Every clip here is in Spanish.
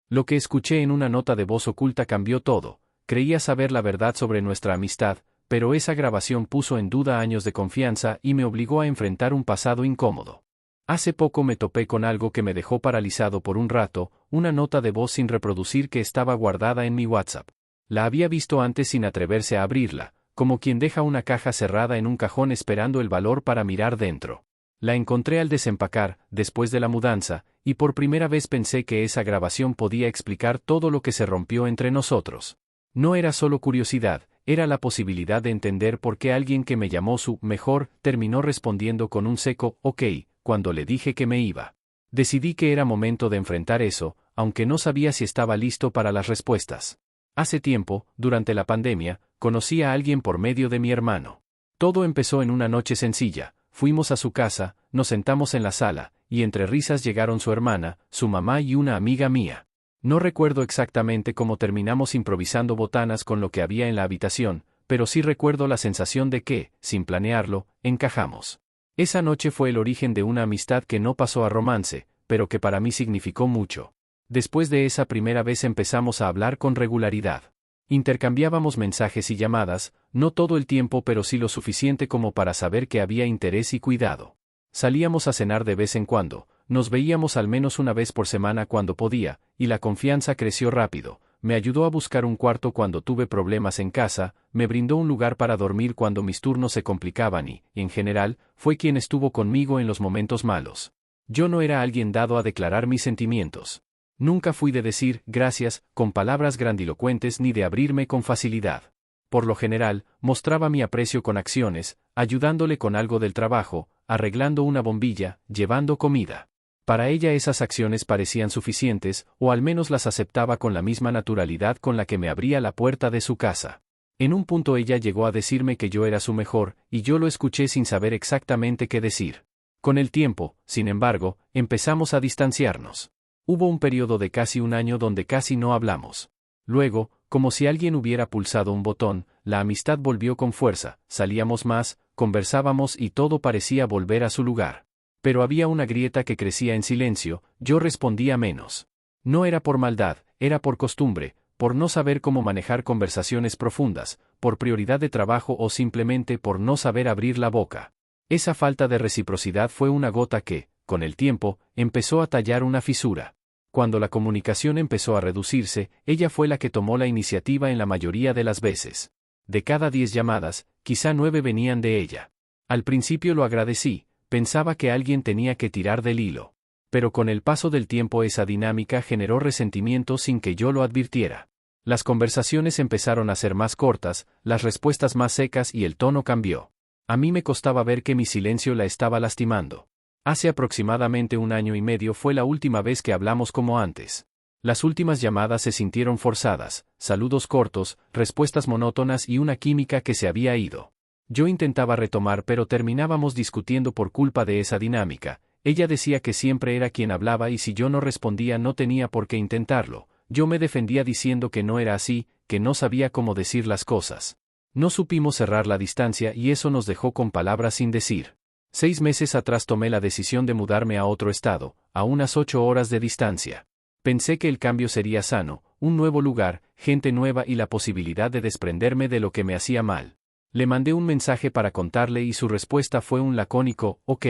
Lo que escuché en una nota de voz oculta cambió todo. Creía saber la verdad sobre nuestra amistad, pero esa grabación puso en duda años de confianza y me obligó a enfrentar un pasado incómodo. Hace poco me topé con algo que me dejó paralizado por un rato, una nota de voz sin reproducir que estaba guardada en mi WhatsApp. La había visto antes sin atreverse a abrirla, como quien deja una caja cerrada en un cajón esperando el valor para mirar dentro. La encontré al desempacar, después de la mudanza, y por primera vez pensé que esa grabación podía explicar todo lo que se rompió entre nosotros. No era solo curiosidad, era la posibilidad de entender por qué alguien que me llamó su mejor terminó respondiendo con un seco «ok», cuando le dije que me iba. Decidí que era momento de enfrentar eso, aunque no sabía si estaba listo para las respuestas. Hace tiempo, durante la pandemia, conocí a alguien por medio de mi hermano. Todo empezó en una noche sencilla. Fuimos a su casa, nos sentamos en la sala, y entre risas llegaron su hermana, su mamá y una amiga mía. No recuerdo exactamente cómo terminamos improvisando botanas con lo que había en la habitación, pero sí recuerdo la sensación de que, sin planearlo, encajamos. Esa noche fue el origen de una amistad que no pasó a romance, pero que para mí significó mucho. Después de esa primera vez empezamos a hablar con regularidad. Intercambiábamos mensajes y llamadas, no todo el tiempo pero sí lo suficiente como para saber que había interés y cuidado. Salíamos a cenar de vez en cuando, nos veíamos al menos una vez por semana cuando podía, y la confianza creció rápido. Me ayudó a buscar un cuarto cuando tuve problemas en casa, me brindó un lugar para dormir cuando mis turnos se complicaban y, en general, fue quien estuvo conmigo en los momentos malos. Yo no era alguien dado a declarar mis sentimientos. Nunca fui de decir gracias con palabras grandilocuentes ni de abrirme con facilidad. Por lo general, mostraba mi aprecio con acciones, ayudándole con algo del trabajo, arreglando una bombilla, llevando comida. Para ella esas acciones parecían suficientes, o al menos las aceptaba con la misma naturalidad con la que me abría la puerta de su casa. En un punto ella llegó a decirme que yo era su mejor, y yo lo escuché sin saber exactamente qué decir. Con el tiempo, sin embargo, empezamos a distanciarnos. Hubo un periodo de casi un año donde casi no hablamos. Luego, como si alguien hubiera pulsado un botón, la amistad volvió con fuerza, salíamos más, conversábamos y todo parecía volver a su lugar. Pero había una grieta que crecía en silencio, yo respondía menos. No era por maldad, era por costumbre, por no saber cómo manejar conversaciones profundas, por prioridad de trabajo o simplemente por no saber abrir la boca. Esa falta de reciprocidad fue una gota que, con el tiempo, empezó a tallar una fisura. Cuando la comunicación empezó a reducirse, ella fue la que tomó la iniciativa en la mayoría de las veces. De cada 10 llamadas, quizá 9 venían de ella. Al principio lo agradecí, pensaba que alguien tenía que tirar del hilo. Pero con el paso del tiempo esa dinámica generó resentimiento sin que yo lo advirtiera. Las conversaciones empezaron a ser más cortas, las respuestas más secas y el tono cambió. A mí me costaba ver que mi silencio la estaba lastimando. Hace aproximadamente un año y medio fue la última vez que hablamos como antes. Las últimas llamadas se sintieron forzadas, saludos cortos, respuestas monótonas y una química que se había ido. Yo intentaba retomar pero terminábamos discutiendo por culpa de esa dinámica. Ella decía que siempre era quien hablaba y si yo no respondía no tenía por qué intentarlo. Yo me defendía diciendo que no era así, que no sabía cómo decir las cosas. No supimos cerrar la distancia y eso nos dejó con palabras sin decir. 6 meses atrás tomé la decisión de mudarme a otro estado, a unas 8 horas de distancia. Pensé que el cambio sería sano, un nuevo lugar, gente nueva y la posibilidad de desprenderme de lo que me hacía mal. Le mandé un mensaje para contarle y su respuesta fue un lacónico «ok».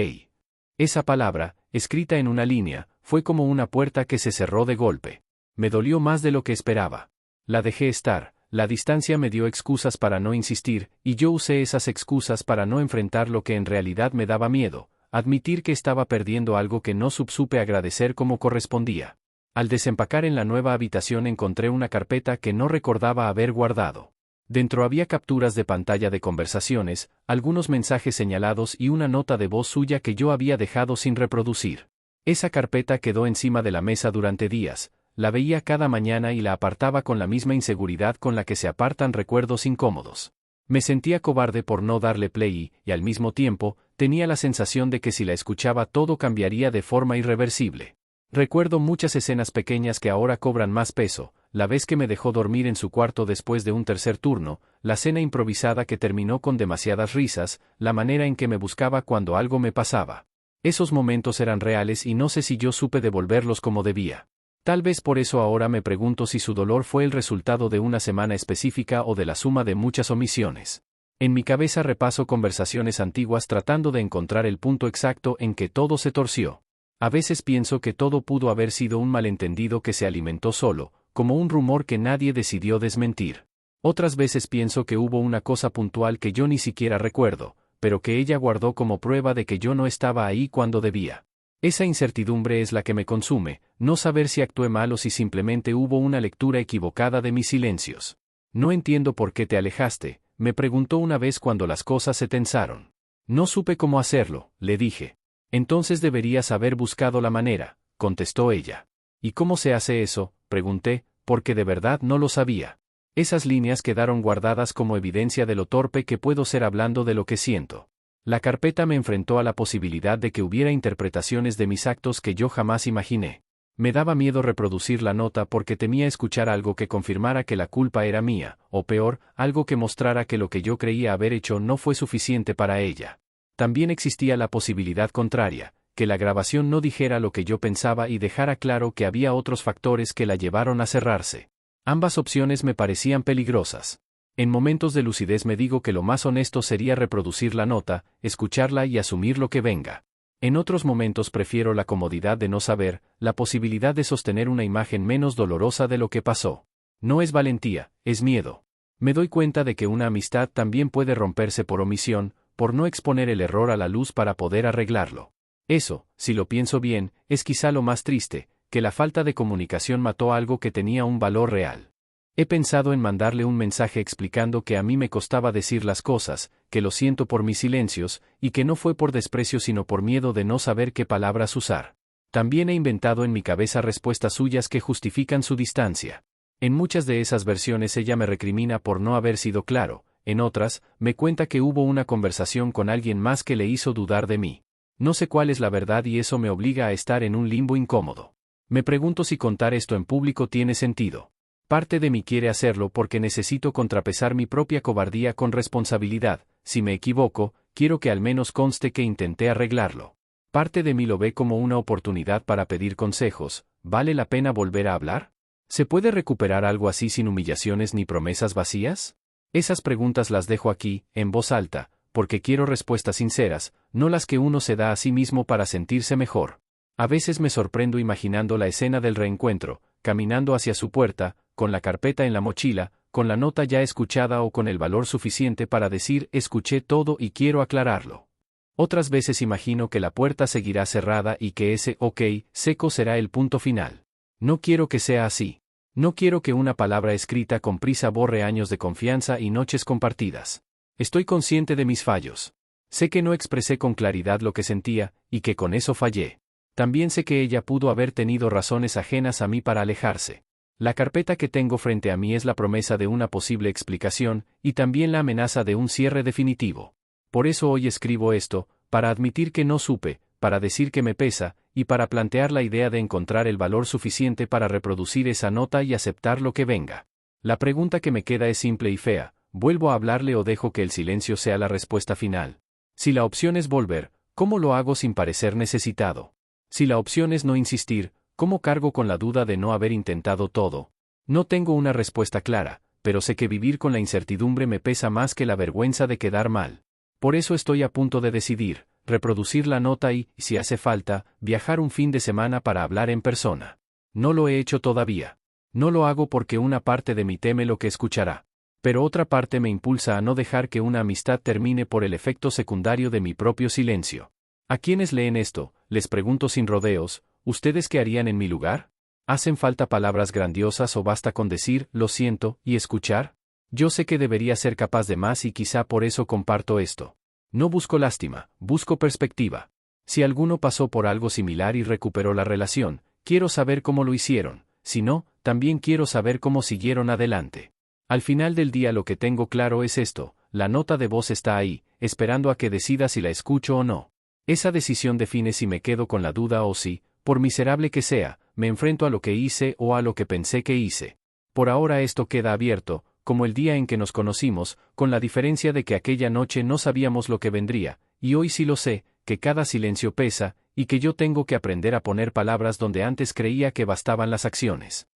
Esa palabra, escrita en una línea, fue como una puerta que se cerró de golpe. Me dolió más de lo que esperaba. La dejé estar, la distancia me dio excusas para no insistir, y yo usé esas excusas para no enfrentar lo que en realidad me daba miedo, admitir que estaba perdiendo algo que no supe agradecer como correspondía. Al desempacar en la nueva habitación encontré una carpeta que no recordaba haber guardado. Dentro había capturas de pantalla de conversaciones, algunos mensajes señalados y una nota de voz suya que yo había dejado sin reproducir. Esa carpeta quedó encima de la mesa durante días, la veía cada mañana y la apartaba con la misma inseguridad con la que se apartan recuerdos incómodos. Me sentía cobarde por no darle play y, al mismo tiempo, tenía la sensación de que si la escuchaba todo cambiaría de forma irreversible. Recuerdo muchas escenas pequeñas que ahora cobran más peso, la vez que me dejó dormir en su cuarto después de un tercer turno, la cena improvisada que terminó con demasiadas risas, la manera en que me buscaba cuando algo me pasaba. Esos momentos eran reales y no sé si yo supe devolverlos como debía. Tal vez por eso ahora me pregunto si su dolor fue el resultado de una semana específica o de la suma de muchas omisiones. En mi cabeza repaso conversaciones antiguas tratando de encontrar el punto exacto en que todo se torció. A veces pienso que todo pudo haber sido un malentendido que se alimentó solo, como un rumor que nadie decidió desmentir. Otras veces pienso que hubo una cosa puntual que yo ni siquiera recuerdo, pero que ella guardó como prueba de que yo no estaba ahí cuando debía. Esa incertidumbre es la que me consume, no saber si actué mal o si simplemente hubo una lectura equivocada de mis silencios. No entiendo por qué te alejaste, me preguntó una vez cuando las cosas se tensaron. No supe cómo hacerlo, le dije. Entonces deberías haber buscado la manera, contestó ella. ¿Y cómo se hace eso?, pregunté, porque de verdad no lo sabía. Esas líneas quedaron guardadas como evidencia de lo torpe que puedo ser hablando de lo que siento. La carpeta me enfrentó a la posibilidad de que hubiera interpretaciones de mis actos que yo jamás imaginé. Me daba miedo reproducir la nota porque temía escuchar algo que confirmara que la culpa era mía, o peor, algo que mostrara que lo que yo creía haber hecho no fue suficiente para ella. También existía la posibilidad contraria, que la grabación no dijera lo que yo pensaba y dejara claro que había otros factores que la llevaron a cerrarse. Ambas opciones me parecían peligrosas. En momentos de lucidez me digo que lo más honesto sería reproducir la nota, escucharla y asumir lo que venga. En otros momentos prefiero la comodidad de no saber, la posibilidad de sostener una imagen menos dolorosa de lo que pasó. No es valentía, es miedo. Me doy cuenta de que una amistad también puede romperse por omisión, por no exponer el error a la luz para poder arreglarlo. Eso, si lo pienso bien, es quizá lo más triste, que la falta de comunicación mató algo que tenía un valor real. He pensado en mandarle un mensaje explicando que a mí me costaba decir las cosas, que lo siento por mis silencios, y que no fue por desprecio sino por miedo de no saber qué palabras usar. También he inventado en mi cabeza respuestas suyas que justifican su distancia. En muchas de esas versiones ella me recrimina por no haber sido claro, en otras, me cuenta que hubo una conversación con alguien más que le hizo dudar de mí. No sé cuál es la verdad y eso me obliga a estar en un limbo incómodo. Me pregunto si contar esto en público tiene sentido. Parte de mí quiere hacerlo porque necesito contrapesar mi propia cobardía con responsabilidad. Si me equivoco, quiero que al menos conste que intenté arreglarlo. Parte de mí lo ve como una oportunidad para pedir consejos. ¿Vale la pena volver a hablar? ¿Se puede recuperar algo así sin humillaciones ni promesas vacías? Esas preguntas las dejo aquí, en voz alta, porque quiero respuestas sinceras, no las que uno se da a sí mismo para sentirse mejor. A veces me sorprendo imaginando la escena del reencuentro, caminando hacia su puerta, con la carpeta en la mochila, con la nota ya escuchada o con el valor suficiente para decir escuché todo y quiero aclararlo. Otras veces imagino que la puerta seguirá cerrada y que ese ok seco será el punto final. No quiero que sea así. No quiero que una palabra escrita con prisa borre años de confianza y noches compartidas. Estoy consciente de mis fallos. Sé que no expresé con claridad lo que sentía, y que con eso fallé. También sé que ella pudo haber tenido razones ajenas a mí para alejarse. La carpeta que tengo frente a mí es la promesa de una posible explicación, y también la amenaza de un cierre definitivo. Por eso hoy escribo esto, para admitir que no supe, para decir que me pesa, y para plantear la idea de encontrar el valor suficiente para reproducir esa nota y aceptar lo que venga. La pregunta que me queda es simple y fea: ¿vuelvo a hablarle o dejo que el silencio sea la respuesta final? Si la opción es volver, ¿cómo lo hago sin parecer necesitado? Si la opción es no insistir, ¿cómo cargo con la duda de no haber intentado todo? No tengo una respuesta clara, pero sé que vivir con la incertidumbre me pesa más que la vergüenza de quedar mal. Por eso estoy a punto de decidir, reproducir la nota y, si hace falta, viajar un fin de semana para hablar en persona. No lo he hecho todavía. No lo hago porque una parte de mí teme lo que escuchará. Pero otra parte me impulsa a no dejar que una amistad termine por el efecto secundario de mi propio silencio. A quienes leen esto, les pregunto sin rodeos, ¿ustedes qué harían en mi lugar? ¿Hacen falta palabras grandiosas o basta con decir, lo siento, y escuchar? Yo sé que debería ser capaz de más y quizá por eso comparto esto. No busco lástima, busco perspectiva. Si alguno pasó por algo similar y recuperó la relación, quiero saber cómo lo hicieron. Si no, también quiero saber cómo siguieron adelante. Al final del día lo que tengo claro es esto: la nota de voz está ahí, esperando a que decida si la escucho o no. Esa decisión define si me quedo con la duda o si, por miserable que sea, me enfrento a lo que hice o a lo que pensé que hice. Por ahora esto queda abierto, como el día en que nos conocimos, con la diferencia de que aquella noche no sabíamos lo que vendría, y hoy sí lo sé, que cada silencio pesa, y que yo tengo que aprender a poner palabras donde antes creía que bastaban las acciones.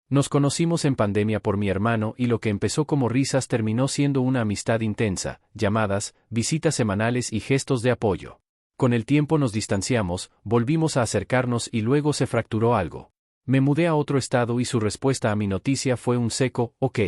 Nos conocimos en pandemia por mi hermano y lo que empezó como risas terminó siendo una amistad intensa, llamadas, visitas semanales y gestos de apoyo. Con el tiempo nos distanciamos, volvimos a acercarnos y luego se fracturó algo. Me mudé a otro estado y su respuesta a mi noticia fue un seco, ok.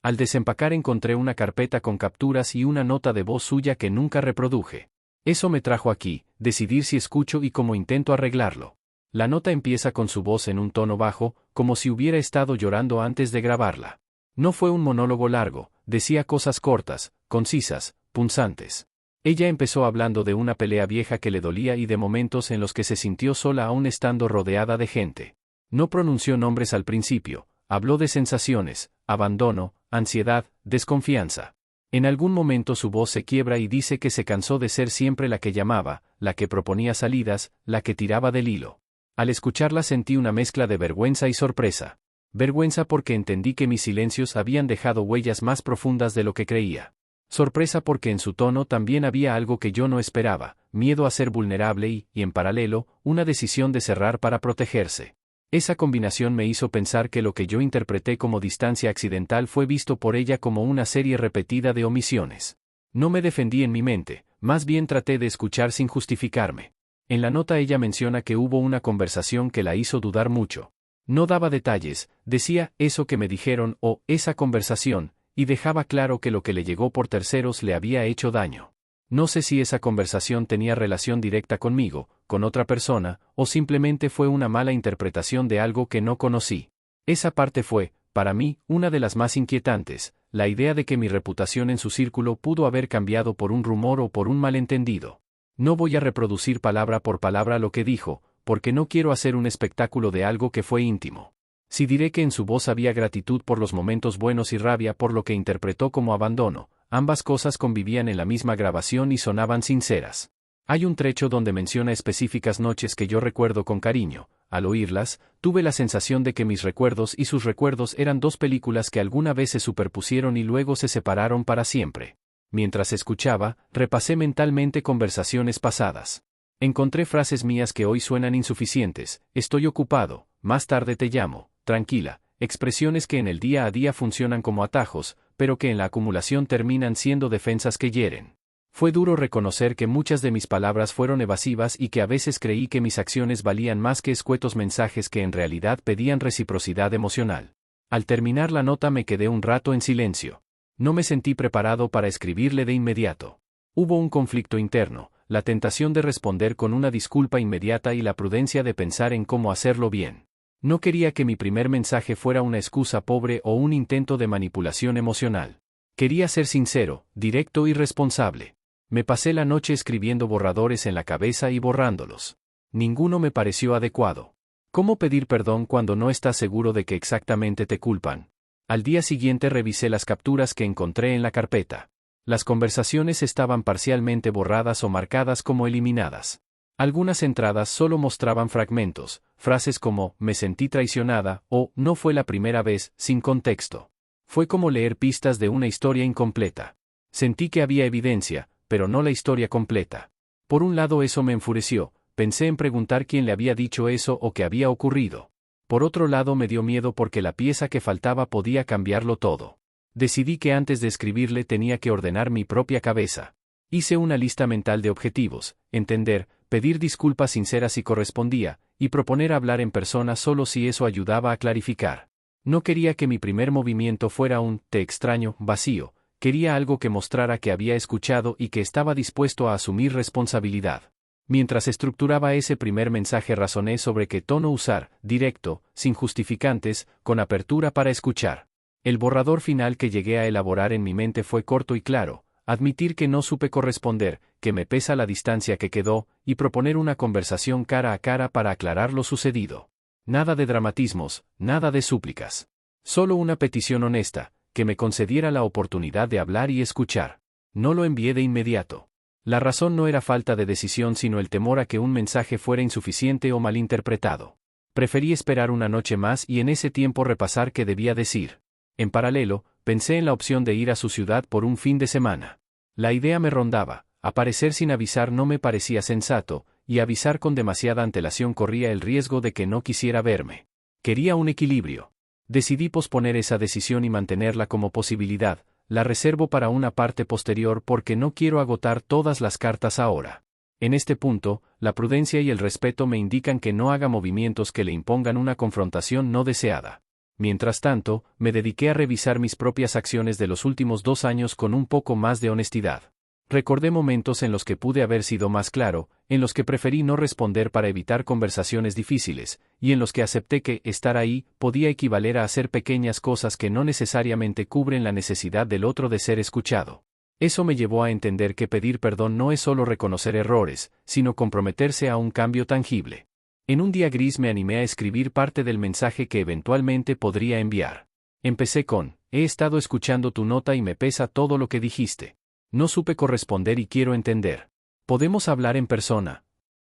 Al desempacar encontré una carpeta con capturas y una nota de voz suya que nunca reproduje. Eso me trajo aquí, decidir si escucho y cómo intento arreglarlo. La nota empieza con su voz en un tono bajo, como si hubiera estado llorando antes de grabarla. No fue un monólogo largo, decía cosas cortas, concisas, punzantes. Ella empezó hablando de una pelea vieja que le dolía y de momentos en los que se sintió sola aún estando rodeada de gente. No pronunció nombres al principio, habló de sensaciones, abandono, ansiedad, desconfianza. En algún momento su voz se quiebra y dice que se cansó de ser siempre la que llamaba, la que proponía salidas, la que tiraba del hilo. Al escucharla sentí una mezcla de vergüenza y sorpresa. Vergüenza porque entendí que mis silencios habían dejado huellas más profundas de lo que creía. Sorpresa porque en su tono también había algo que yo no esperaba, miedo a ser vulnerable y, en paralelo, una decisión de cerrar para protegerse. Esa combinación me hizo pensar que lo que yo interpreté como distancia accidental fue visto por ella como una serie repetida de omisiones. No me defendí en mi mente, más bien traté de escuchar sin justificarme. En la nota ella menciona que hubo una conversación que la hizo dudar mucho. No daba detalles, decía eso que me dijeron o esa conversación, y dejaba claro que lo que le llegó por terceros le había hecho daño. No sé si esa conversación tenía relación directa conmigo, con otra persona, o simplemente fue una mala interpretación de algo que no conocí. Esa parte fue, para mí, una de las más inquietantes, la idea de que mi reputación en su círculo pudo haber cambiado por un rumor o por un malentendido. No voy a reproducir palabra por palabra lo que dijo, porque no quiero hacer un espectáculo de algo que fue íntimo. Si diré que en su voz había gratitud por los momentos buenos y rabia por lo que interpretó como abandono, ambas cosas convivían en la misma grabación y sonaban sinceras. Hay un trecho donde menciona específicas noches que yo recuerdo con cariño. Al oírlas, tuve la sensación de que mis recuerdos y sus recuerdos eran dos películas que alguna vez se superpusieron y luego se separaron para siempre. Mientras escuchaba, repasé mentalmente conversaciones pasadas. Encontré frases mías que hoy suenan insuficientes: estoy ocupado, más tarde te llamo, tranquila, expresiones que en el día a día funcionan como atajos, pero que en la acumulación terminan siendo defensas que hieren. Fue duro reconocer que muchas de mis palabras fueron evasivas y que a veces creí que mis acciones valían más que escuetos mensajes que en realidad pedían reciprocidad emocional. Al terminar la nota me quedé un rato en silencio. No me sentí preparado para escribirle de inmediato. Hubo un conflicto interno, la tentación de responder con una disculpa inmediata y la prudencia de pensar en cómo hacerlo bien. No quería que mi primer mensaje fuera una excusa pobre o un intento de manipulación emocional. Quería ser sincero, directo y responsable. Me pasé la noche escribiendo borradores en la cabeza y borrándolos. Ninguno me pareció adecuado. ¿Cómo pedir perdón cuando no estás seguro de que exactamente te culpan? Al día siguiente revisé las capturas que encontré en la carpeta. Las conversaciones estaban parcialmente borradas o marcadas como eliminadas. Algunas entradas solo mostraban fragmentos, frases como «me sentí traicionada» o «no fue la primera vez», sin contexto. Fue como leer pistas de una historia incompleta. Sentí que había evidencia, pero no la historia completa. Por un lado eso me enfureció, pensé en preguntar quién le había dicho eso o qué había ocurrido. Por otro lado me dio miedo porque la pieza que faltaba podía cambiarlo todo. Decidí que antes de escribirle tenía que ordenar mi propia cabeza. Hice una lista mental de objetivos: entender, pedir disculpas sinceras si correspondía, y proponer hablar en persona solo si eso ayudaba a clarificar. No quería que mi primer movimiento fuera un «te extraño» vacío, quería algo que mostrara que había escuchado y que estaba dispuesto a asumir responsabilidad. Mientras estructuraba ese primer mensaje razoné sobre qué tono usar: directo, sin justificantes, con apertura para escuchar. El borrador final que llegué a elaborar en mi mente fue corto y claro: admitir que no supe corresponder, que me pesa la distancia que quedó, y proponer una conversación cara a cara para aclarar lo sucedido. Nada de dramatismos, nada de súplicas. Solo una petición honesta, que me concediera la oportunidad de hablar y escuchar. No lo envié de inmediato. La razón no era falta de decisión sino el temor a que un mensaje fuera insuficiente o malinterpretado. Preferí esperar una noche más y en ese tiempo repasar qué debía decir. En paralelo, pensé en la opción de ir a su ciudad por un fin de semana. La idea me rondaba, aparecer sin avisar no me parecía sensato, y avisar con demasiada antelación corría el riesgo de que no quisiera verme. Quería un equilibrio. Decidí posponer esa decisión y mantenerla como posibilidad, la reservo para una parte posterior porque no quiero agotar todas las cartas ahora. En este punto, la prudencia y el respeto me indican que no haga movimientos que le impongan una confrontación no deseada. Mientras tanto, me dediqué a revisar mis propias acciones de los últimos 2 años con un poco más de honestidad. Recordé momentos en los que pude haber sido más claro, en los que preferí no responder para evitar conversaciones difíciles, y en los que acepté que estar ahí podía equivaler a hacer pequeñas cosas que no necesariamente cubren la necesidad del otro de ser escuchado. Eso me llevó a entender que pedir perdón no es solo reconocer errores, sino comprometerse a un cambio tangible. En un día gris me animé a escribir parte del mensaje que eventualmente podría enviar. Empecé con: he estado escuchando tu nota y me pesa todo lo que dijiste. No supe corresponder y quiero entender. ¿Podemos hablar en persona?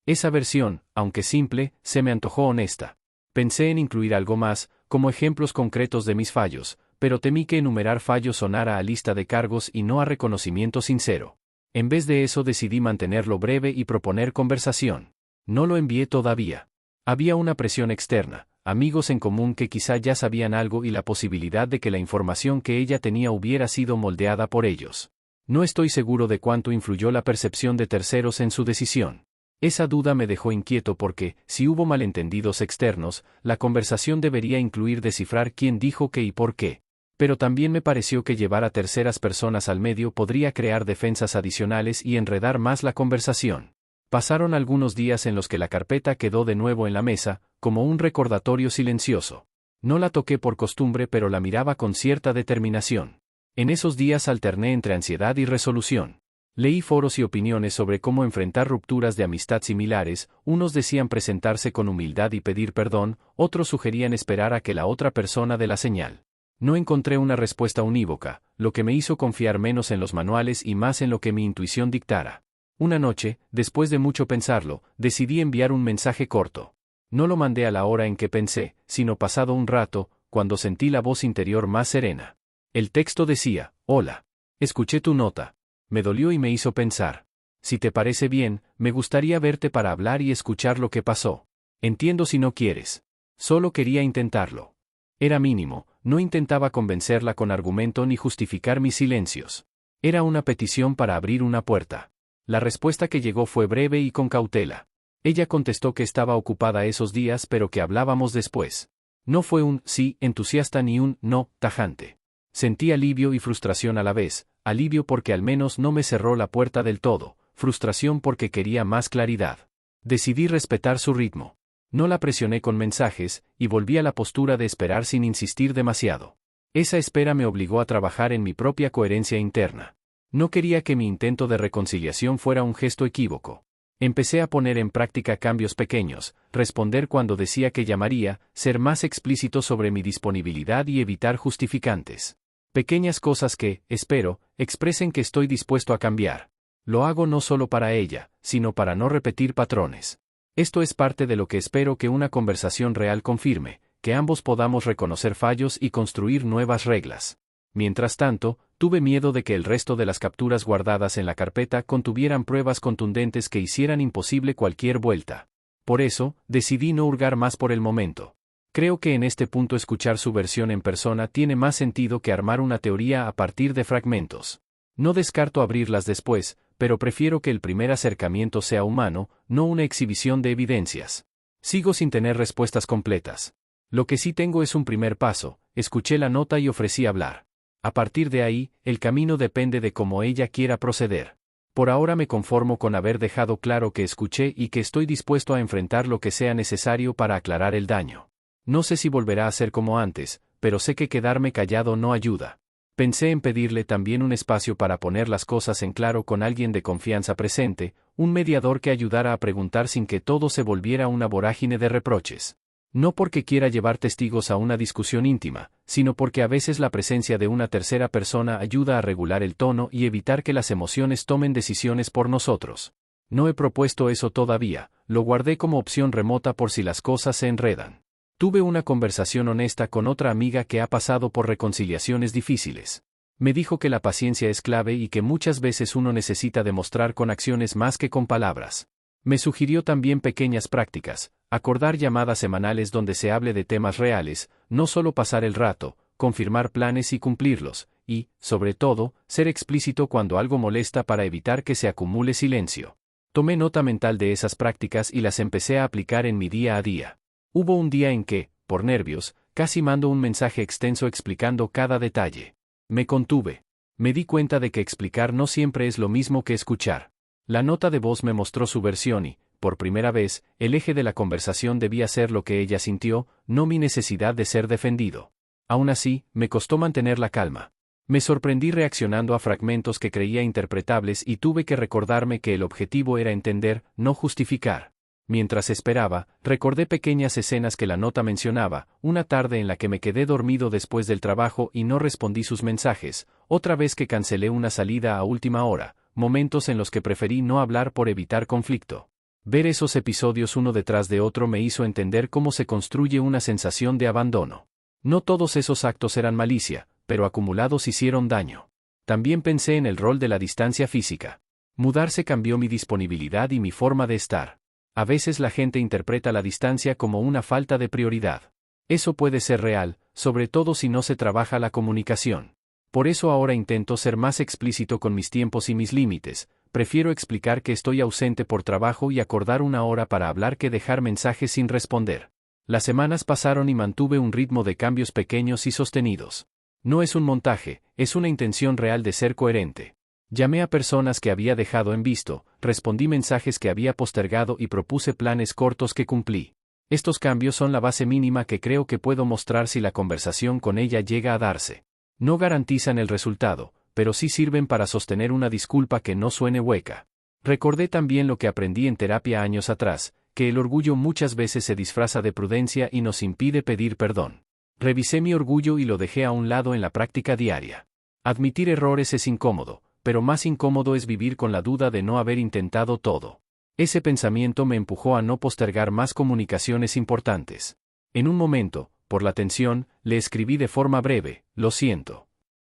Esa versión, aunque simple, se me antojó honesta. Pensé en incluir algo más, como ejemplos concretos de mis fallos, pero temí que enumerar fallos sonara a lista de cargos y no a reconocimiento sincero. En vez de eso decidí mantenerlo breve y proponer conversación. No lo envié todavía. Había una presión externa, amigos en común que quizá ya sabían algo y la posibilidad de que la información que ella tenía hubiera sido moldeada por ellos. No estoy seguro de cuánto influyó la percepción de terceros en su decisión. Esa duda me dejó inquieto porque, si hubo malentendidos externos, la conversación debería incluir descifrar quién dijo qué y por qué. Pero también me pareció que llevar a terceras personas al medio podría crear defensas adicionales y enredar más la conversación. Pasaron algunos días en los que la carpeta quedó de nuevo en la mesa, como un recordatorio silencioso. No la toqué por costumbre, pero la miraba con cierta determinación. En esos días alterné entre ansiedad y resolución. Leí foros y opiniones sobre cómo enfrentar rupturas de amistad similares, unos decían presentarse con humildad y pedir perdón, otros sugerían esperar a que la otra persona dé la señal. No encontré una respuesta unívoca, lo que me hizo confiar menos en los manuales y más en lo que mi intuición dictara. Una noche, después de mucho pensarlo, decidí enviar un mensaje corto. No lo mandé a la hora en que pensé, sino pasado un rato, cuando sentí la voz interior más serena. El texto decía: hola. Escuché tu nota. Me dolió y me hizo pensar. Si te parece bien, me gustaría verte para hablar y escuchar lo que pasó. Entiendo si no quieres. Solo quería intentarlo. Era mínimo, no intentaba convencerla con argumento ni justificar mis silencios. Era una petición para abrir una puerta. La respuesta que llegó fue breve y con cautela. Ella contestó que estaba ocupada esos días pero que hablábamos después. No fue un sí entusiasta ni un no tajante. Sentí alivio y frustración a la vez, alivio porque al menos no me cerró la puerta del todo, frustración porque quería más claridad. Decidí respetar su ritmo. No la presioné con mensajes, y volví a la postura de esperar sin insistir demasiado. Esa espera me obligó a trabajar en mi propia coherencia interna. No quería que mi intento de reconciliación fuera un gesto equívoco. Empecé a poner en práctica cambios pequeños, responder cuando decía que llamaría, ser más explícito sobre mi disponibilidad y evitar justificantes. Pequeñas cosas que, espero, expresen que estoy dispuesto a cambiar. Lo hago no solo para ella, sino para no repetir patrones. Esto es parte de lo que espero que una conversación real confirme, que ambos podamos reconocer fallos y construir nuevas reglas. Mientras tanto, tuve miedo de que el resto de las capturas guardadas en la carpeta contuvieran pruebas contundentes que hicieran imposible cualquier vuelta. Por eso, decidí no hurgar más por el momento. Creo que en este punto escuchar su versión en persona tiene más sentido que armar una teoría a partir de fragmentos. No descarto abrirlas después, pero prefiero que el primer acercamiento sea humano, no una exhibición de evidencias. Sigo sin tener respuestas completas. Lo que sí tengo es un primer paso: escuché la nota y ofrecí hablar. A partir de ahí, el camino depende de cómo ella quiera proceder. Por ahora me conformo con haber dejado claro que escuché y que estoy dispuesto a enfrentar lo que sea necesario para aclarar el daño. No sé si volverá a ser como antes, pero sé que quedarme callado no ayuda. Pensé en pedirle también un espacio para poner las cosas en claro con alguien de confianza presente, un mediador que ayudara a preguntar sin que todo se volviera una vorágine de reproches. No porque quiera llevar testigos a una discusión íntima, sino porque a veces la presencia de una tercera persona ayuda a regular el tono y evitar que las emociones tomen decisiones por nosotros. No he propuesto eso todavía, lo guardé como opción remota por si las cosas se enredan. Tuve una conversación honesta con otra amiga que ha pasado por reconciliaciones difíciles. Me dijo que la paciencia es clave y que muchas veces uno necesita demostrar con acciones más que con palabras. Me sugirió también pequeñas prácticas, acordar llamadas semanales donde se hable de temas reales, no solo pasar el rato, confirmar planes y cumplirlos, y, sobre todo, ser explícito cuando algo molesta para evitar que se acumule silencio. Tomé nota mental de esas prácticas y las empecé a aplicar en mi día a día. Hubo un día en que, por nervios, casi mando un mensaje extenso explicando cada detalle. Me contuve. Me di cuenta de que explicar no siempre es lo mismo que escuchar. La nota de voz me mostró su versión y, por primera vez, el eje de la conversación debía ser lo que ella sintió, no mi necesidad de ser defendido. Aún así, me costó mantener la calma. Me sorprendí reaccionando a fragmentos que creía interpretables y tuve que recordarme que el objetivo era entender, no justificar. Mientras esperaba, recordé pequeñas escenas que la nota mencionaba, una tarde en la que me quedé dormido después del trabajo y no respondí sus mensajes, otra vez que cancelé una salida a última hora, momentos en los que preferí no hablar por evitar conflicto. Ver esos episodios uno detrás de otro me hizo entender cómo se construye una sensación de abandono. No todos esos actos eran malicia, pero acumulados hicieron daño. También pensé en el rol de la distancia física. Mudarse cambió mi disponibilidad y mi forma de estar. A veces la gente interpreta la distancia como una falta de prioridad. Eso puede ser real, sobre todo si no se trabaja la comunicación. Por eso ahora intento ser más explícito con mis tiempos y mis límites. Prefiero explicar que estoy ausente por trabajo y acordar una hora para hablar que dejar mensajes sin responder. Las semanas pasaron y mantuve un ritmo de cambios pequeños y sostenidos. No es un montaje, es una intención real de ser coherente. Llamé a personas que había dejado en visto, respondí mensajes que había postergado y propuse planes cortos que cumplí. Estos cambios son la base mínima que creo que puedo mostrar si la conversación con ella llega a darse. No garantizan el resultado, pero sí sirven para sostener una disculpa que no suene hueca. Recordé también lo que aprendí en terapia años atrás, que el orgullo muchas veces se disfraza de prudencia y nos impide pedir perdón. Revisé mi orgullo y lo dejé a un lado en la práctica diaria. Admitir errores es incómodo, pero más incómodo es vivir con la duda de no haber intentado todo. Ese pensamiento me empujó a no postergar más comunicaciones importantes. En un momento, por la tensión, le escribí de forma breve, lo siento.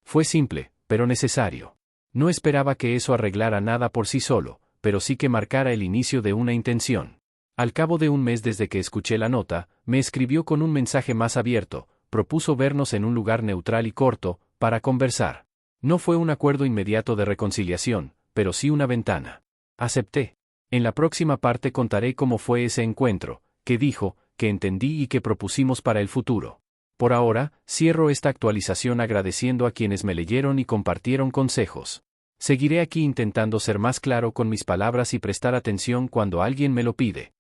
Fue simple, pero necesario. No esperaba que eso arreglara nada por sí solo, pero sí que marcara el inicio de una intención. Al cabo de un mes desde que escuché la nota, me escribió con un mensaje más abierto, propuso vernos en un lugar neutral y corto, para conversar. No fue un acuerdo inmediato de reconciliación, pero sí una ventana. Acepté. En la próxima parte contaré cómo fue ese encuentro, qué dijo, qué entendí y qué propusimos para el futuro. Por ahora, cierro esta actualización agradeciendo a quienes me leyeron y compartieron consejos. Seguiré aquí intentando ser más claro con mis palabras y prestar atención cuando alguien me lo pide.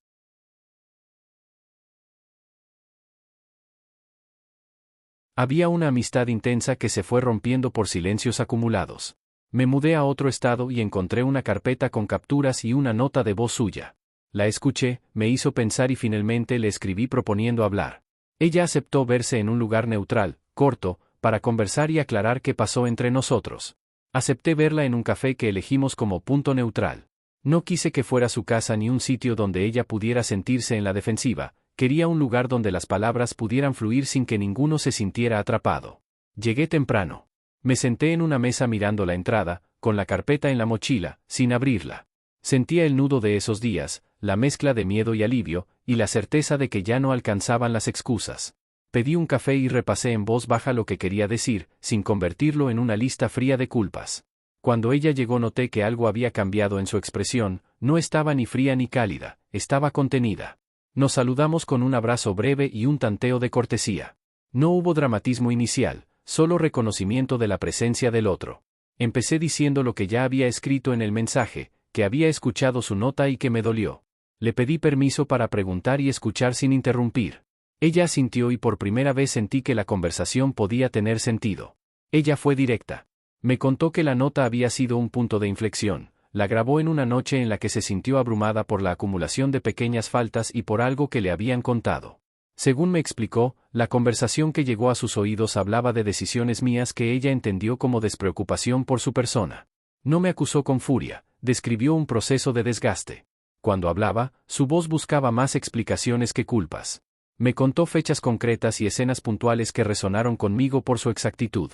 Había una amistad intensa que se fue rompiendo por silencios acumulados. Me mudé a otro estado y encontré una carpeta con capturas y una nota de voz suya. La escuché, me hizo pensar y finalmente le escribí proponiendo hablar. Ella aceptó verse en un lugar neutral, corto, para conversar y aclarar qué pasó entre nosotros. Acepté verla en un café que elegimos como punto neutral. No quise que fuera su casa ni un sitio donde ella pudiera sentirse en la defensiva. Quería un lugar donde las palabras pudieran fluir sin que ninguno se sintiera atrapado. Llegué temprano. Me senté en una mesa mirando la entrada, con la carpeta en la mochila, sin abrirla. Sentía el nudo de esos días, la mezcla de miedo y alivio, y la certeza de que ya no alcanzaban las excusas. Pedí un café y repasé en voz baja lo que quería decir, sin convertirlo en una lista fría de culpas. Cuando ella llegó noté que algo había cambiado en su expresión, no estaba ni fría ni cálida, estaba contenida. Nos saludamos con un abrazo breve y un tanteo de cortesía. No hubo dramatismo inicial, solo reconocimiento de la presencia del otro. Empecé diciendo lo que ya había escrito en el mensaje, que había escuchado su nota y que me dolió. Le pedí permiso para preguntar y escuchar sin interrumpir. Ella asintió y por primera vez sentí que la conversación podía tener sentido. Ella fue directa. Me contó que la nota había sido un punto de inflexión. La grabó en una noche en la que se sintió abrumada por la acumulación de pequeñas faltas y por algo que le habían contado. Según me explicó, la conversación que llegó a sus oídos hablaba de decisiones mías que ella entendió como despreocupación por su persona. No me acusó con furia, describió un proceso de desgaste. Cuando hablaba, su voz buscaba más explicaciones que culpas. Me contó fechas concretas y escenas puntuales que resonaron conmigo por su exactitud.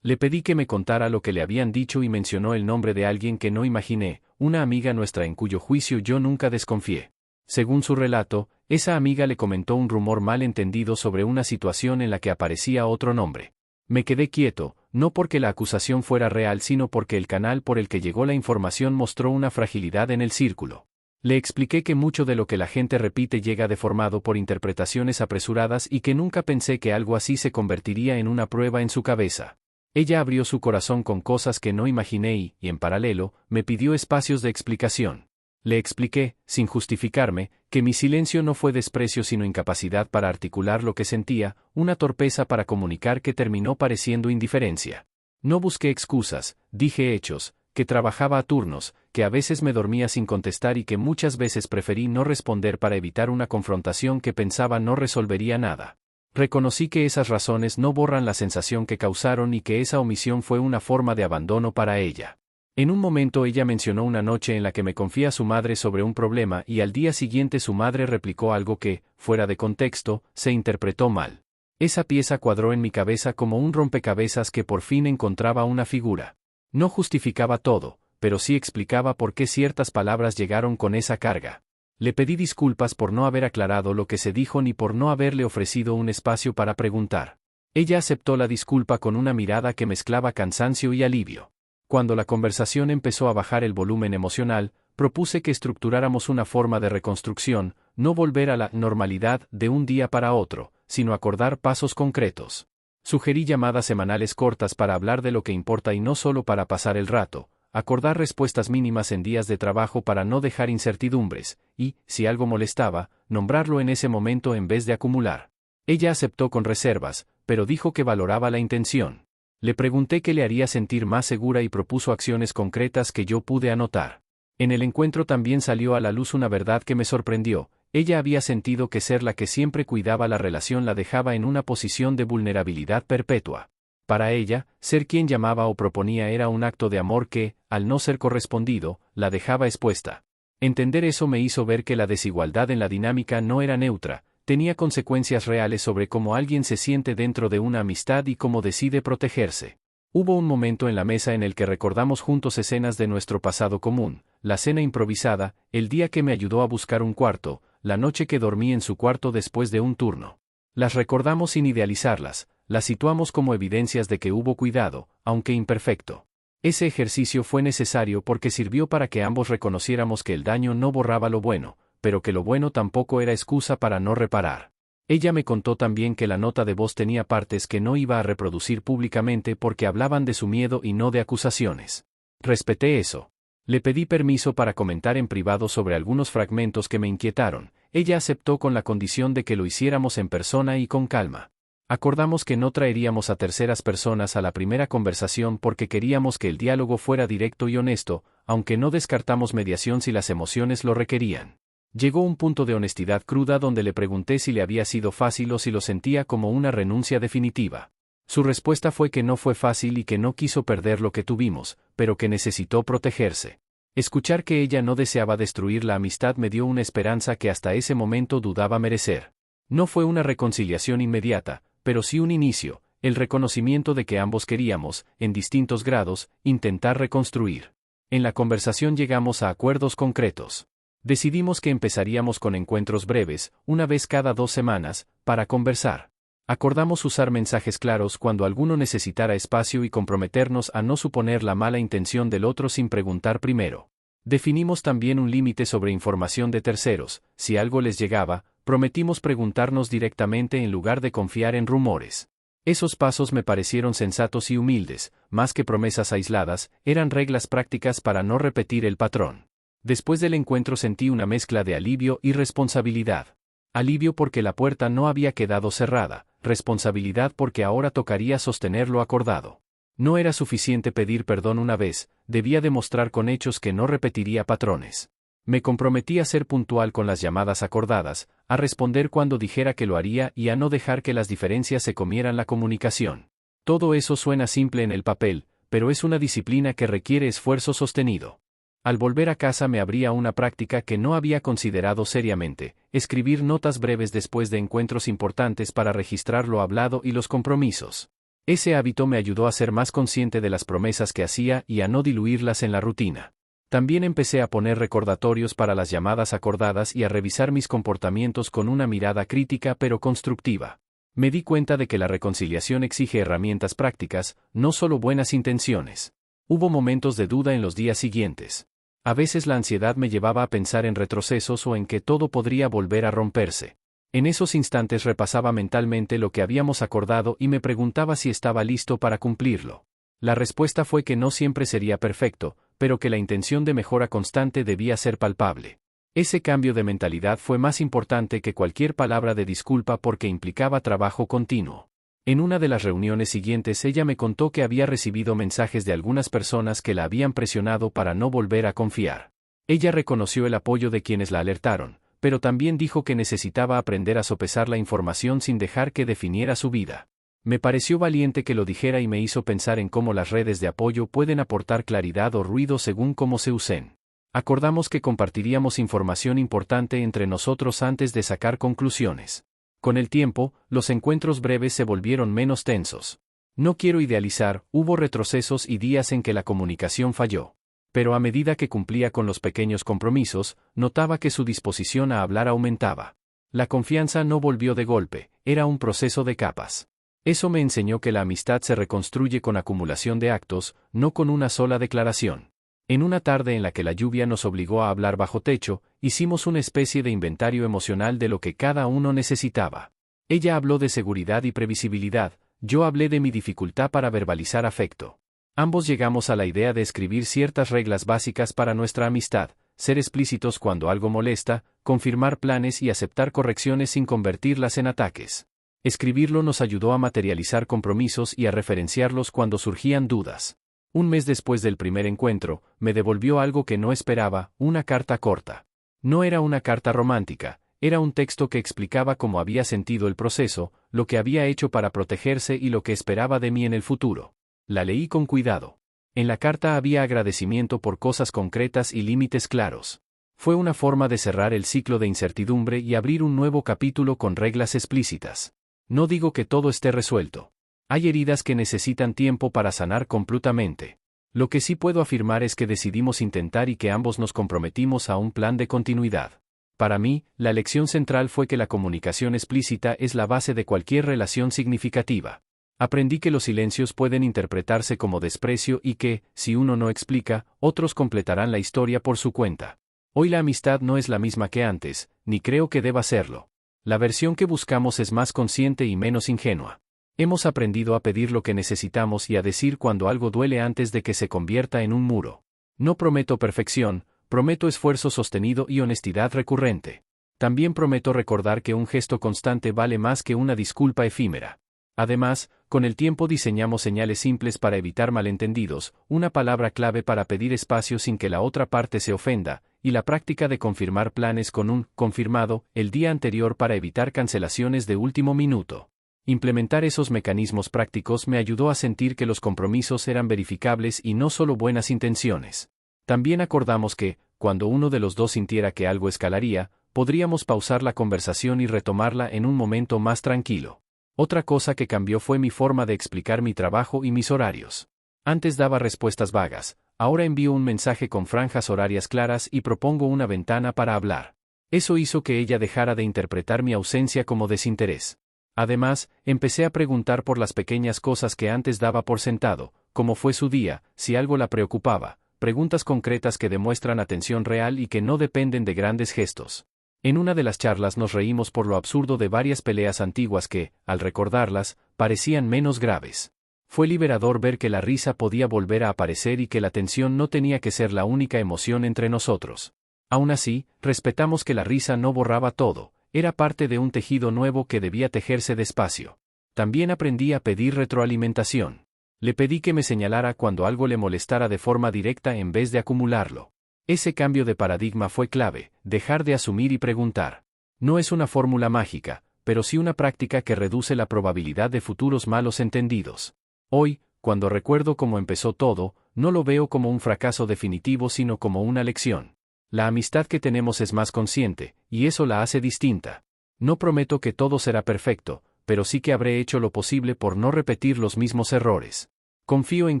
Le pedí que me contara lo que le habían dicho y mencionó el nombre de alguien que no imaginé, una amiga nuestra en cuyo juicio yo nunca desconfié. Según su relato, esa amiga le comentó un rumor mal entendido sobre una situación en la que aparecía otro nombre. Me quedé quieto, no porque la acusación fuera real sino porque el canal por el que llegó la información mostró una fragilidad en el círculo. Le expliqué que mucho de lo que la gente repite llega deformado por interpretaciones apresuradas y que nunca pensé que algo así se convertiría en una prueba en su cabeza. Ella abrió su corazón con cosas que no imaginé y, en paralelo, me pidió espacios de explicación. Le expliqué, sin justificarme, que mi silencio no fue desprecio sino incapacidad para articular lo que sentía, una torpeza para comunicar que terminó pareciendo indiferencia. No busqué excusas, dije hechos, que trabajaba a turnos, que a veces me dormía sin contestar y que muchas veces preferí no responder para evitar una confrontación que pensaba no resolvería nada. Reconocí que esas razones no borran la sensación que causaron y que esa omisión fue una forma de abandono para ella. En un momento ella mencionó una noche en la que me confía a su madre sobre un problema y al día siguiente su madre replicó algo que, fuera de contexto, se interpretó mal. Esa pieza cuadró en mi cabeza como un rompecabezas que por fin encontraba una figura. No justificaba todo, pero sí explicaba por qué ciertas palabras llegaron con esa carga. Le pedí disculpas por no haber aclarado lo que se dijo ni por no haberle ofrecido un espacio para preguntar. Ella aceptó la disculpa con una mirada que mezclaba cansancio y alivio. Cuando la conversación empezó a bajar el volumen emocional, propuse que estructuráramos una forma de reconstrucción, no volver a la normalidad de un día para otro, sino acordar pasos concretos. Sugerí llamadas semanales cortas para hablar de lo que importa y no solo para pasar el rato, acordar respuestas mínimas en días de trabajo para no dejar incertidumbres, y, si algo molestaba, nombrarlo en ese momento en vez de acumular. Ella aceptó con reservas, pero dijo que valoraba la intención. Le pregunté qué le haría sentir más segura y propuso acciones concretas que yo pude anotar. En el encuentro también salió a la luz una verdad que me sorprendió. Ella había sentido que ser la que siempre cuidaba la relación la dejaba en una posición de vulnerabilidad perpetua. Para ella, ser quien llamaba o proponía era un acto de amor que, al no ser correspondido, la dejaba expuesta. Entender eso me hizo ver que la desigualdad en la dinámica no era neutra, tenía consecuencias reales sobre cómo alguien se siente dentro de una amistad y cómo decide protegerse. Hubo un momento en la mesa en el que recordamos juntos escenas de nuestro pasado común, la cena improvisada, el día que me ayudó a buscar un cuarto, la noche que dormí en su cuarto después de un turno. Las recordamos sin idealizarlas, las situamos como evidencias de que hubo cuidado, aunque imperfecto. Ese ejercicio fue necesario porque sirvió para que ambos reconociéramos que el daño no borraba lo bueno, pero que lo bueno tampoco era excusa para no reparar. Ella me contó también que la nota de voz tenía partes que no iba a reproducir públicamente porque hablaban de su miedo y no de acusaciones. Respeté eso. Le pedí permiso para comentar en privado sobre algunos fragmentos que me inquietaron. Ella aceptó con la condición de que lo hiciéramos en persona y con calma. Acordamos que no traeríamos a terceras personas a la primera conversación porque queríamos que el diálogo fuera directo y honesto, aunque no descartamos mediación si las emociones lo requerían. Llegó un punto de honestidad cruda donde le pregunté si le había sido fácil o si lo sentía como una renuncia definitiva. Su respuesta fue que no fue fácil y que no quiso perder lo que tuvimos, pero que necesitó protegerse. Escuchar que ella no deseaba destruir la amistad me dio una esperanza que hasta ese momento dudaba merecer. No fue una reconciliación inmediata, pero sí un inicio, el reconocimiento de que ambos queríamos, en distintos grados, intentar reconstruir. En la conversación llegamos a acuerdos concretos. Decidimos que empezaríamos con encuentros breves, una vez cada 2 semanas, para conversar. Acordamos usar mensajes claros cuando alguno necesitara espacio y comprometernos a no suponer la mala intención del otro sin preguntar primero. Definimos también un límite sobre información de terceros. Si algo les llegaba, prometimos preguntarnos directamente en lugar de confiar en rumores. Esos pasos me parecieron sensatos y humildes, más que promesas aisladas, eran reglas prácticas para no repetir el patrón. Después del encuentro sentí una mezcla de alivio y responsabilidad. Alivio porque la puerta no había quedado cerrada, responsabilidad porque ahora tocaría sostener lo acordado. No era suficiente pedir perdón una vez, debía demostrar con hechos que no repetiría patrones. Me comprometí a ser puntual con las llamadas acordadas, a responder cuando dijera que lo haría y a no dejar que las diferencias se comieran la comunicación. Todo eso suena simple en el papel, pero es una disciplina que requiere esfuerzo sostenido. Al volver a casa me abría una práctica que no había considerado seriamente, escribir notas breves después de encuentros importantes para registrar lo hablado y los compromisos. Ese hábito me ayudó a ser más consciente de las promesas que hacía y a no diluirlas en la rutina. También empecé a poner recordatorios para las llamadas acordadas y a revisar mis comportamientos con una mirada crítica pero constructiva. Me di cuenta de que la reconciliación exige herramientas prácticas, no solo buenas intenciones. Hubo momentos de duda en los días siguientes. A veces la ansiedad me llevaba a pensar en retrocesos o en que todo podría volver a romperse. En esos instantes repasaba mentalmente lo que habíamos acordado y me preguntaba si estaba listo para cumplirlo. La respuesta fue que no siempre sería perfecto, pero que la intención de mejora constante debía ser palpable. Ese cambio de mentalidad fue más importante que cualquier palabra de disculpa porque implicaba trabajo continuo. En una de las reuniones siguientes ella me contó que había recibido mensajes de algunas personas que la habían presionado para no volver a confiar. Ella reconoció el apoyo de quienes la alertaron, pero también dijo que necesitaba aprender a sopesar la información sin dejar que definiera su vida. Me pareció valiente que lo dijera y me hizo pensar en cómo las redes de apoyo pueden aportar claridad o ruido según cómo se usen. Acordamos que compartiríamos información importante entre nosotros antes de sacar conclusiones. Con el tiempo, los encuentros breves se volvieron menos tensos. No quiero idealizar, hubo retrocesos y días en que la comunicación falló. Pero a medida que cumplía con los pequeños compromisos, notaba que su disposición a hablar aumentaba. La confianza no volvió de golpe, era un proceso de capas. Eso me enseñó que la amistad se reconstruye con acumulación de actos, no con una sola declaración. En una tarde en la que la lluvia nos obligó a hablar bajo techo, hicimos una especie de inventario emocional de lo que cada uno necesitaba. Ella habló de seguridad y previsibilidad, yo hablé de mi dificultad para verbalizar afecto. Ambos llegamos a la idea de escribir ciertas reglas básicas para nuestra amistad, ser explícitos cuando algo molesta, confirmar planes y aceptar correcciones sin convertirlas en ataques. Escribirlo nos ayudó a materializar compromisos y a referenciarlos cuando surgían dudas. Un mes después del primer encuentro, me devolvió algo que no esperaba, una carta corta. No era una carta romántica, era un texto que explicaba cómo había sentido el proceso, lo que había hecho para protegerse y lo que esperaba de mí en el futuro. La leí con cuidado. En la carta había agradecimiento por cosas concretas y límites claros. Fue una forma de cerrar el ciclo de incertidumbre y abrir un nuevo capítulo con reglas explícitas. No digo que todo esté resuelto. Hay heridas que necesitan tiempo para sanar completamente. Lo que sí puedo afirmar es que decidimos intentar y que ambos nos comprometimos a un plan de continuidad. Para mí, la lección central fue que la comunicación explícita es la base de cualquier relación significativa. Aprendí que los silencios pueden interpretarse como desprecio y que, si uno no explica, otros completarán la historia por su cuenta. Hoy la amistad no es la misma que antes, ni creo que deba serlo. La versión que buscamos es más consciente y menos ingenua. Hemos aprendido a pedir lo que necesitamos y a decir cuando algo duele antes de que se convierta en un muro. No prometo perfección, prometo esfuerzo sostenido y honestidad recurrente. También prometo recordar que un gesto constante vale más que una disculpa efímera. Además, con el tiempo diseñamos señales simples para evitar malentendidos, una palabra clave para pedir espacio sin que la otra parte se ofenda, y la práctica de confirmar planes con un confirmado el día anterior para evitar cancelaciones de último minuto. Implementar esos mecanismos prácticos me ayudó a sentir que los compromisos eran verificables y no solo buenas intenciones. También acordamos que, cuando uno de los dos sintiera que algo escalaría, podríamos pausar la conversación y retomarla en un momento más tranquilo. Otra cosa que cambió fue mi forma de explicar mi trabajo y mis horarios. Antes daba respuestas vagas, ahora envío un mensaje con franjas horarias claras y propongo una ventana para hablar. Eso hizo que ella dejara de interpretar mi ausencia como desinterés. Además, empecé a preguntar por las pequeñas cosas que antes daba por sentado, cómo fue su día, si algo la preocupaba, preguntas concretas que demuestran atención real y que no dependen de grandes gestos. En una de las charlas nos reímos por lo absurdo de varias peleas antiguas que, al recordarlas, parecían menos graves. Fue liberador ver que la risa podía volver a aparecer y que la tensión no tenía que ser la única emoción entre nosotros. Aún así, respetamos que la risa no borraba todo. Era parte de un tejido nuevo que debía tejerse despacio. También aprendí a pedir retroalimentación. Le pedí que me señalara cuando algo le molestara de forma directa en vez de acumularlo. Ese cambio de paradigma fue clave, dejar de asumir y preguntar. No es una fórmula mágica, pero sí una práctica que reduce la probabilidad de futuros malos entendidos. Hoy, cuando recuerdo cómo empezó todo, no lo veo como un fracaso definitivo sino como una lección. La amistad que tenemos es más consciente, y eso la hace distinta. No prometo que todo será perfecto, pero sí que habré hecho lo posible por no repetir los mismos errores. Confío en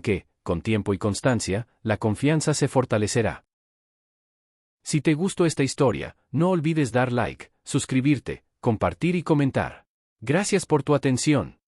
que, con tiempo y constancia, la confianza se fortalecerá. Si te gustó esta historia, no olvides dar like, suscribirte, compartir y comentar. Gracias por tu atención.